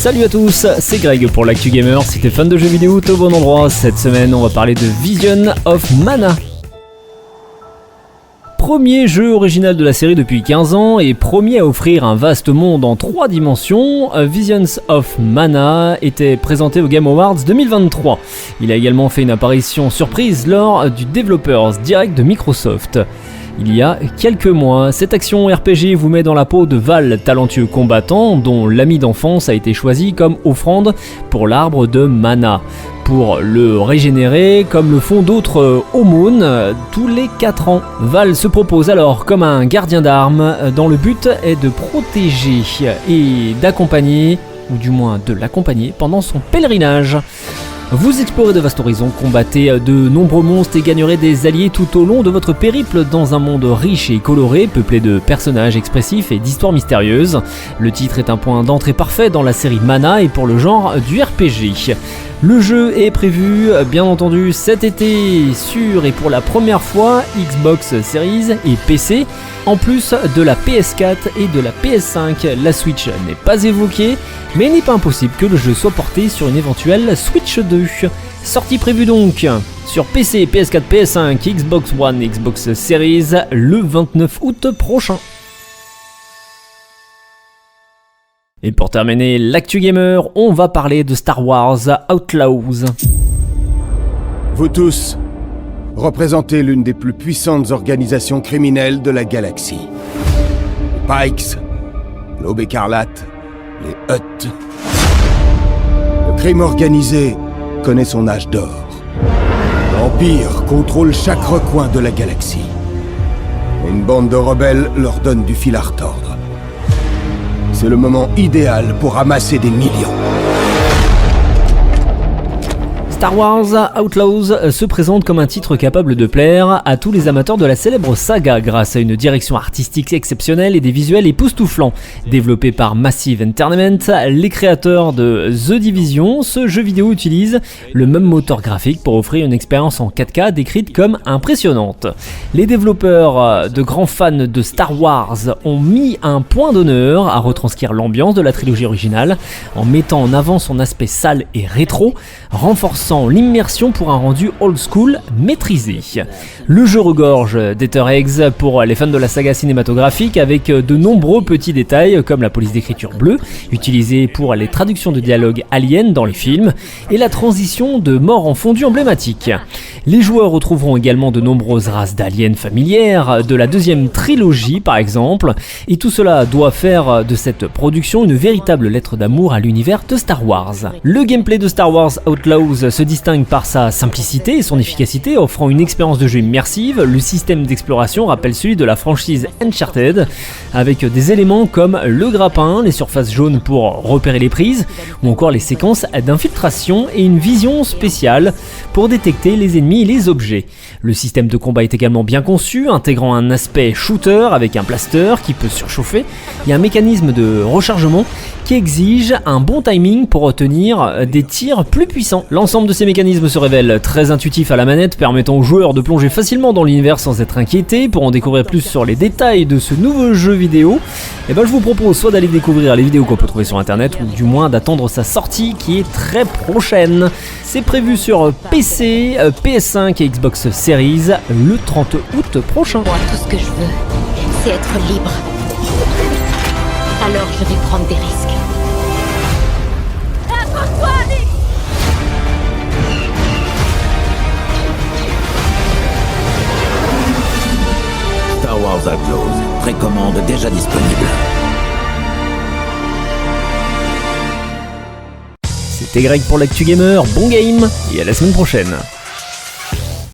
Salut à tous, c'est Greg pour l'Actu Gamer. Si t'es fan de jeux vidéo, t'es au bon endroit. Cette semaine, on va parler de Vision of Mana. Premier jeu original de la série depuis 15 ans et premier à offrir un vaste monde en 3 dimensions, Visions of Mana était présenté au Game Awards 2023. Il a également fait une apparition surprise lors du Developers Direct de Microsoft. Il y a quelques mois, cette action RPG vous met dans la peau de Val, talentueux combattant dont l'ami d'enfance a été choisi comme offrande pour l'arbre de mana. Pour le régénérer, comme le font d'autres aumônes, tous les 4 ans. Val se propose alors comme un gardien d'armes dont le but est de protéger et d'accompagner, ou du moins de l'accompagner pendant son pèlerinage. Vous explorez de vastes horizons, combattez de nombreux monstres et gagnerez des alliés tout au long de votre périple dans un monde riche et coloré, peuplé de personnages expressifs et d'histoires mystérieuses. Le titre est un point d'entrée parfait dans la série Mana et pour le genre du RPG. Le jeu est prévu, bien entendu, cet été sur et pour la première fois Xbox Series et PC, en plus de la PS4 et de la PS5. La Switch n'est pas évoquée, mais il n'est pas impossible que le jeu soit porté sur une éventuelle Switch 2. Sortie prévue donc sur PC, PS4, PS5, Xbox One, Xbox Series le 29 août prochain. Et pour terminer l'actu gamer, on va parler de Star Wars Outlaws. Vous tous représentez l'une des plus puissantes organisations criminelles de la galaxie. Les Pikes, l'Aube écarlate, les Hutt. Le crime organisé connaît son âge d'or. L'Empire contrôle chaque recoin de la galaxie. Et une bande de rebelles leur donne du fil à retordre. C'est le moment idéal pour ramasser des millions. Star Wars Outlaws se présente comme un titre capable de plaire à tous les amateurs de la célèbre saga grâce à une direction artistique exceptionnelle et des visuels époustouflants. Développé par Massive Entertainment, les créateurs de The Division, ce jeu vidéo utilise le même moteur graphique pour offrir une expérience en 4K décrite comme impressionnante. Les développeurs de grands fans de Star Wars ont mis un point d'honneur à retranscrire l'ambiance de la trilogie originale en mettant en avant son aspect sale et rétro, renforçant l'immersion pour un rendu old school maîtrisé. Le jeu regorge d'Easter eggs pour les fans de la saga cinématographique avec de nombreux petits détails comme la police d'écriture bleue utilisée pour les traductions de dialogues aliens dans les films et la transition de mort en fondu emblématique. Les joueurs retrouveront également de nombreuses races d'aliens familières de la deuxième trilogie par exemple, et tout cela doit faire de cette production une véritable lettre d'amour à l'univers de Star Wars. Le gameplay de Star Wars Outlaws se distingue par sa simplicité et son efficacité, offrant une expérience de jeu immersive. Le système d'exploration rappelle celui de la franchise Uncharted, avec des éléments comme le grappin, les surfaces jaunes pour repérer les prises, ou encore les séquences d'infiltration et une vision spéciale pour détecter les ennemis et les objets. Le système de combat est également bien conçu, intégrant un aspect shooter avec un blaster qui peut surchauffer et un mécanisme de rechargement qui exige un bon timing pour obtenir des tirs plus puissants. L'ensemble de ces mécanismes se révèle très intuitif à la manette, permettant aux joueurs de plonger facilement dans l'univers sans être inquiétés. Pour en découvrir plus sur les détails de ce nouveau jeu vidéo, je vous propose soit d'aller découvrir les vidéos qu'on peut trouver sur internet ou du moins d'attendre sa sortie qui est très prochaine. C'est prévu sur PC, PS5 et Xbox Series le 30 août prochain. Moi, tout ce que je veux, c'est être libre. Alors je vais prendre des risques. Star Wars Outlaws, précommande déjà disponible. C'était Greg pour l'Actu Gamer, bon game et à la semaine prochaine.